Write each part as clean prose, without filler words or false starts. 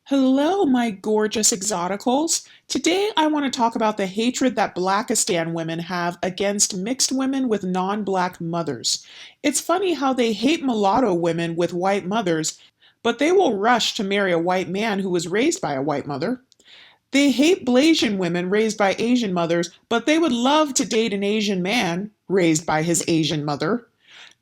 Hello, my gorgeous exoticals. Today I want to talk about the hatred that Blackistan women have against mixed women with non-black mothers. It's funny how they hate mulatto women with white mothers, but they will rush to marry a white man who was raised by a white mother. They hate Blasian women raised by Asian mothers, but they would love to date an Asian man raised by his Asian mother.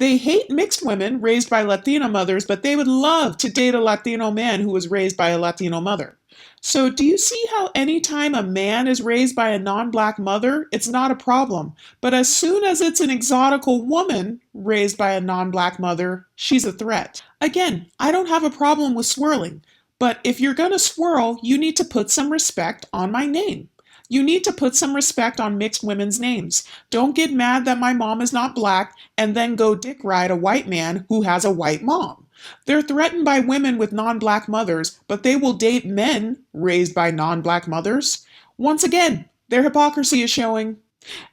They hate mixed women raised by Latina mothers, but they would love to date a Latino man who was raised by a Latino mother. So, do you see how anytime a man is raised by a non black mother, it's not a problem? But as soon as it's an exotical woman raised by a non black mother, she's a threat. Again, I don't have a problem with swirling, but if you're gonna swirl, you need to put some respect on my name. You need to put some respect on mixed women's names. Don't get mad that my mom is not black and then go dick ride a white man who has a white mom. They're threatened by women with non black mothers, but they will date men raised by non black mothers. Once again, their hypocrisy is showing.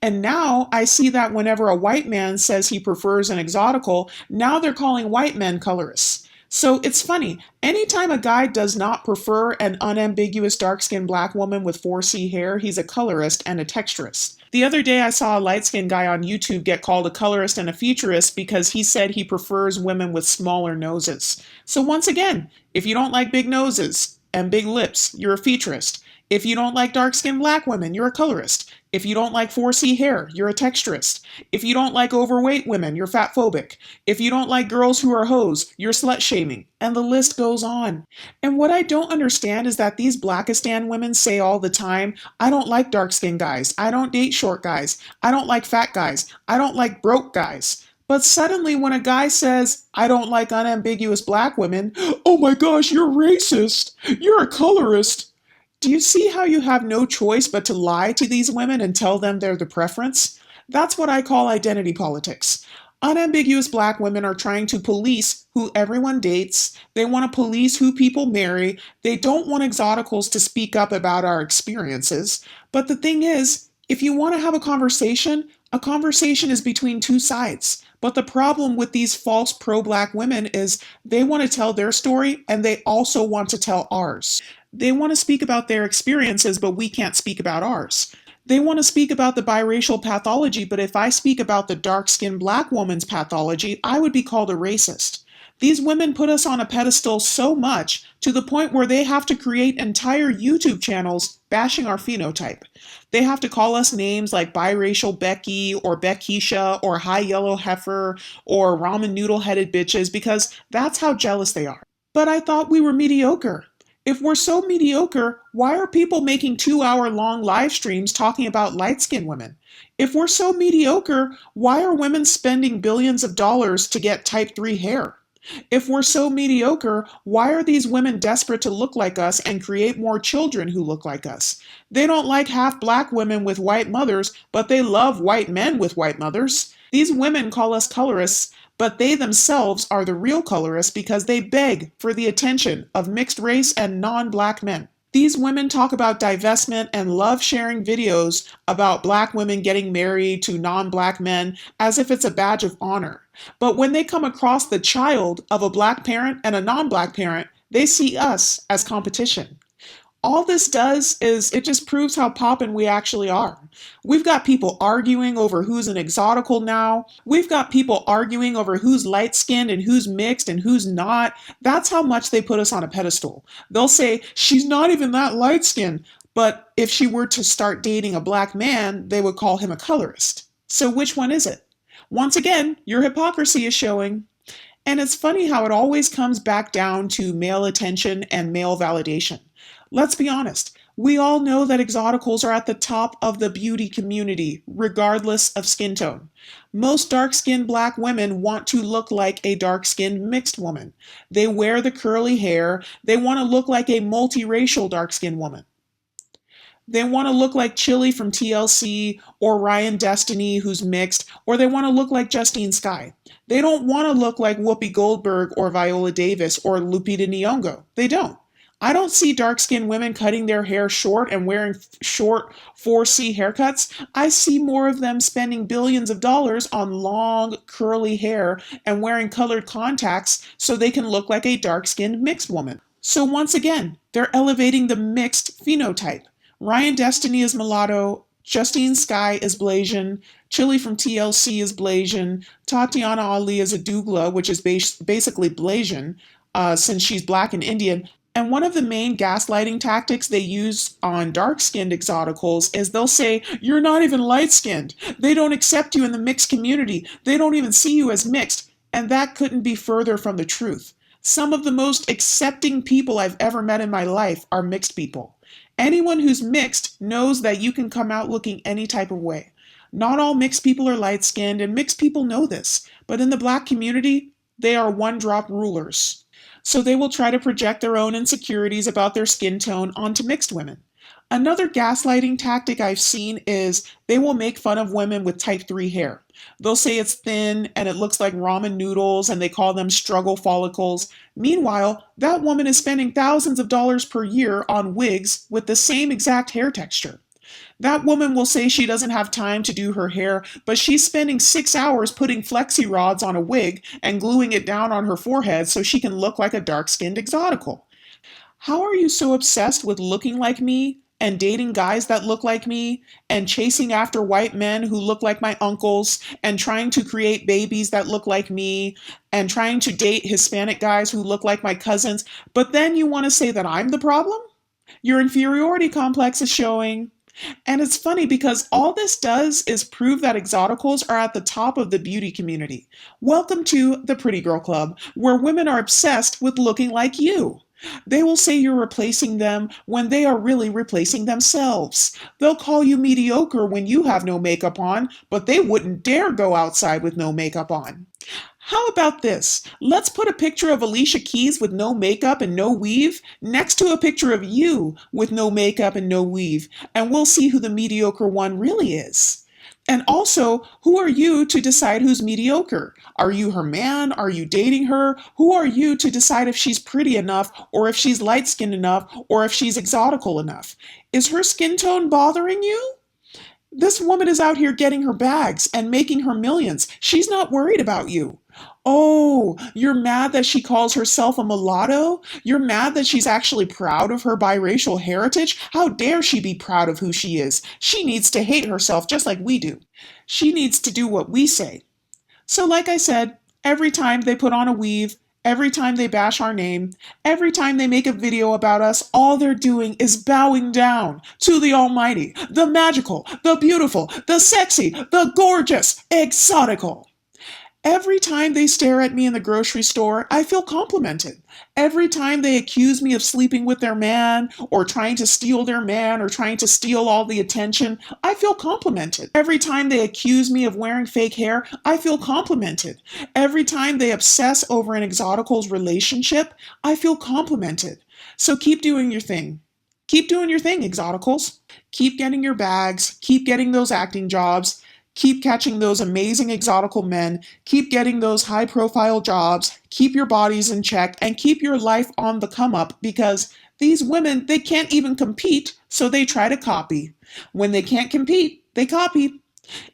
And now I see that whenever a white man says he prefers an exotical, now they're calling white men colorists. So it's funny. Anytime a guy does not prefer an unambiguous dark skinned black woman with 4C hair, he's a colorist and a texturist. The other day I saw a light skinned guy on YouTube get called a colorist and a futurist because he said he prefers women with smaller noses. So once again, if you don't like big noses and big lips, you're a futurist. If you don't like dark skinned black women, you're a colorist. If you don't like 4C hair, you're a texturist. If you don't like overweight women, you're fat phobic. If you don't like girls who are hoes, you're slut shaming. And the list goes on. And what I don't understand is that these Blackistan women say all the time, I don't like dark skinned guys. I don't date short guys. I don't like fat guys. I don't like broke guys. But suddenly, when a guy says, I don't like unambiguous black women, oh my gosh, you're racist. You're a colorist. Do you see how you have no choice but to lie to these women and tell them they're the preference? That's what I call identity politics. Unambiguous black women are trying to police who everyone dates. They want to police who people marry. They don't want exoticals to speak up about our experiences. But the thing is, if you want to have a conversation is between two sides. But the problem with these false pro-black women is they want to tell their story and they also want to tell ours. They want to speak about their experiences, but we can't speak about ours. They want to speak about the biracial pathology, but if I speak about the dark-skinned black woman's pathology, I would be called a racist. These women put us on a pedestal so much to the point where they have to create entire YouTube channels bashing our phenotype. They have to call us names like biracial Becky or Beckisha or high yellow heifer or ramen noodle headed bitches because that's how jealous they are. But I thought we were mediocre. If we're so mediocre, why are people making 2-hour long live streams talking about light skinned women? If we're so mediocre, why are women spending billions of dollars to get type 3 hair? If we're so mediocre, why are these women desperate to look like us and create more children who look like us? They don't like half black women with white mothers, but they love white men with white mothers. These women call us colorists, but they themselves are the real colorists because they beg for the attention of mixed race and non-black men. These women talk about divestment and love sharing videos about black women getting married to non-black men as if it's a badge of honor. But when they come across the child of a black parent and a non-black parent, they see us as competition. All this does is it just proves how poppin' we actually are. We've got people arguing over who's an exotical now. We've got people arguing over who's light-skinned and who's mixed and who's not. That's how much they put us on a pedestal. They'll say, she's not even that light-skinned. But if she were to start dating a black man, they would call him a colorist. So which one is it? Once again, your hypocrisy is showing. And it's funny how it always comes back down to male attention and male validation. Let's be honest, we all know that exoticals are at the top of the beauty community, regardless of skin tone. Most dark-skinned black women want to look like a dark-skinned mixed woman. They wear the curly hair. They want to look like a multiracial dark-skinned woman. They want to look like Chili from TLC or Ryan Destiny, who's mixed, or they want to look like Justine Skye. They don't want to look like Whoopi Goldberg or Viola Davis or Lupita Nyong'o. They don't. I don't see dark-skinned women cutting their hair short and wearing short 4C haircuts. I see more of them spending billions of dollars on long, curly hair and wearing colored contacts so they can look like a dark-skinned mixed woman. So once again, they're elevating the mixed phenotype. Ryan Destiny is mulatto, Justine Skye is Blasian, Chili from TLC is Blasian, Tatiana Ali is a Dougla, which is basically Blasian, since she's black and Indian. And one of the main gaslighting tactics they use on dark skinned exoticals is they'll say, "You're not even light skinned. They don't accept you in the mixed community. They don't even see you as mixed." And that couldn't be further from the truth. Some of the most accepting people I've ever met in my life are mixed people. Anyone who's mixed knows that you can come out looking any type of way. Not all mixed people are light skinned, and mixed people know this. But in the black community, they are one drop rulers. So they will try to project their own insecurities about their skin tone onto mixed women. Another gaslighting tactic I've seen is they will make fun of women with type 3 hair. They'll say it's thin and it looks like ramen noodles and they call them struggle follicles. Meanwhile, that woman is spending thousands of dollars per year on wigs with the same exact hair texture. That woman will say she doesn't have time to do her hair, but she's spending 6 hours putting flexi rods on a wig and gluing it down on her forehead so she can look like a dark skinned exotical. How are you so obsessed with looking like me and dating guys that look like me and chasing after white men who look like my uncles and trying to create babies that look like me and trying to date Hispanic guys who look like my cousins, but then you want to say that I'm the problem? Your inferiority complex is showing. And it's funny because all this does is prove that exoticals are at the top of the beauty community. Welcome to the Pretty Girl Club, where women are obsessed with looking like you. They will say you're replacing them when they are really replacing themselves. They'll call you mediocre when you have no makeup on, but they wouldn't dare go outside with no makeup on. How about this? Let's put a picture of Alicia Keys with no makeup and no weave next to a picture of you with no makeup and no weave, and we'll see who the mediocre one really is. And also, who are you to decide who's mediocre? Are you her man? Are you dating her? Who are you to decide if she's pretty enough, or if she's light skinned enough, or if she's exotical enough? Is her skin tone bothering you? This woman is out here getting her bags and making her millions. She's not worried about you. Oh, you're mad that she calls herself a mulatto? You're mad that she's actually proud of her biracial heritage? How dare she be proud of who she is? She needs to hate herself just like we do. She needs to do what we say. So, like I said, every time they put on a weave, every time they bash our name, every time they make a video about us, all they're doing is bowing down to the almighty, the magical, the beautiful, the sexy, the gorgeous, exotical. Every time they stare at me in the grocery store, I feel complimented. Every time they accuse me of sleeping with their man, or trying to steal their man, or trying to steal all the attention, I feel complimented. Every time they accuse me of wearing fake hair, I feel complimented. Every time they obsess over an exotical's relationship, I feel complimented. So keep doing your thing. Keep doing your thing, exoticals. Keep getting your bags. Keep getting those acting jobs. Keep catching those amazing exotical men. Keep getting those high profile jobs. Keep your bodies in check and keep your life on the come up because these women, they can't even compete, so they try to copy. When they can't compete, they copy.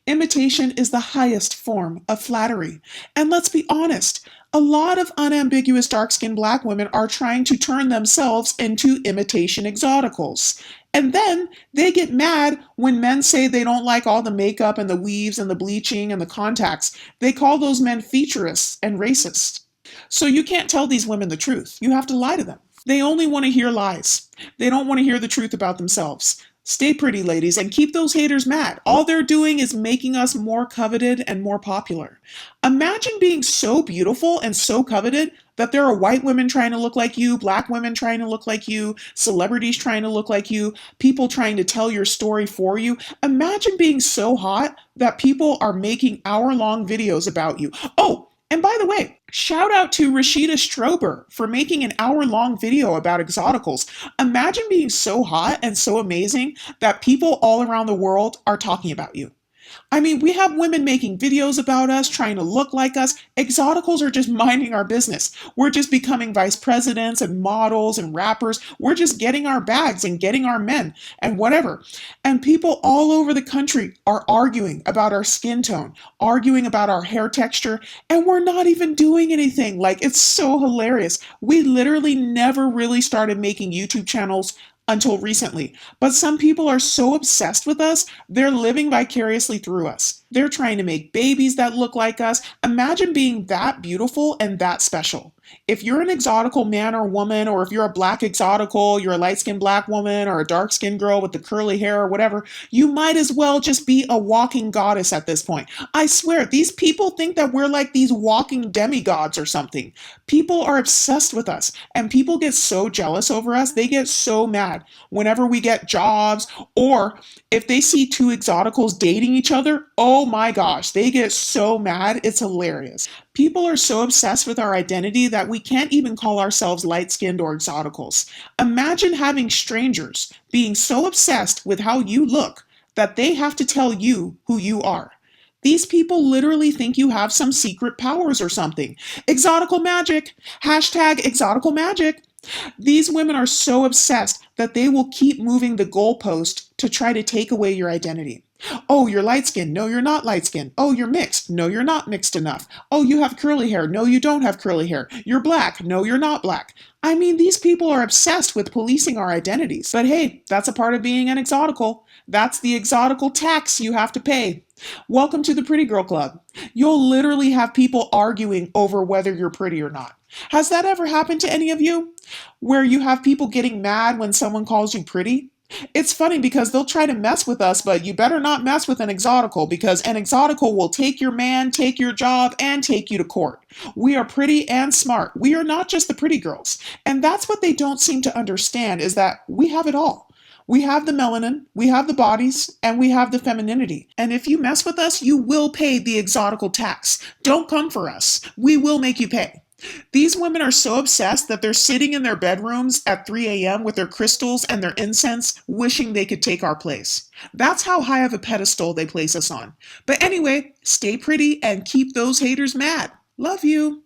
Imitation is the highest form of flattery. And let's be honest, a lot of unambiguous dark-skinned black women are trying to turn themselves into imitation exoticals. And then they get mad when men say they don't like all the makeup and the weaves and the bleaching and the contacts. They call those men featurists and racist. So you can't tell these women the truth. You have to lie to them. They only want to hear lies. They don't want to hear the truth about themselves. Stay pretty, ladies, and keep those haters mad. All they're doing is making us more coveted and more popular. Imagine being so beautiful and so coveted that there are white women trying to look like you, black women trying to look like you, celebrities trying to look like you, people trying to tell your story for you. Imagine being so hot that people are making hour-long videos about you. Oh, and by the way, shout out to Rashida Strober for making an hour-long video about exoticals. Imagine being so hot and so amazing that people all around the world are talking about you. I mean, we have women making videos about us, trying to look like us. Exoticals are just minding our business. We're just becoming vice presidents and models and rappers. We're just getting our bags and getting our men and whatever. And people all over the country are arguing about our skin tone, arguing about our hair texture, and we're not even doing anything. Like, it's so hilarious. We literally never really started making YouTube channels until recently. But some people are so obsessed with us, they're living vicariously through us. They're trying to make babies that look like us. Imagine being that beautiful and that special. If you're an exotical man or woman, or if you're a black exotical, you're a light skinned black woman, or a dark skinned girl with the curly hair or whatever, you might as well just be a walking goddess at this point. I swear, these people think that we're like these walking demigods or something. People are obsessed with us, and people get so jealous over us. They get so mad whenever we get jobs, or if they see two exoticals dating each other. Oh my gosh, they get so mad. It's hilarious. People are so obsessed with our identity that we can't even call ourselves light skinned or exoticals. Imagine having strangers being so obsessed with how you look that they have to tell you who you are. These people literally think you have some secret powers or something. Exotical magic. Hashtag exotical magic. These women are so obsessed that they will keep moving the goalpost to try to take away your identity. Oh, you're light skinned. No, you're not light skinned. Oh, you're mixed. No, you're not mixed enough. Oh, you have curly hair. No, you don't have curly hair. You're black. No, you're not black. I mean, these people are obsessed with policing our identities. But hey, that's a part of being an exotical. That's the exotical tax you have to pay. Welcome to the Pretty Girl Club. You'll literally have people arguing over whether you're pretty or not. Has that ever happened to any of you? Where you have people getting mad when someone calls you pretty? It's funny because they'll try to mess with us, but you better not mess with an exotical, because an exotical will take your man, take your job, and take you to court. We are pretty and smart. We are not just the pretty girls. And that's what they don't seem to understand, is that we have it all. We have the melanin, we have the bodies, and we have the femininity. And if you mess with us, you will pay the exotical tax. Don't come for us. We will make you pay. These women are so obsessed that they're sitting in their bedrooms at 3 a.m. with their crystals and their incense, wishing they could take our place. That's how high of a pedestal they place us on. But anyway, stay pretty and keep those haters mad. Love you.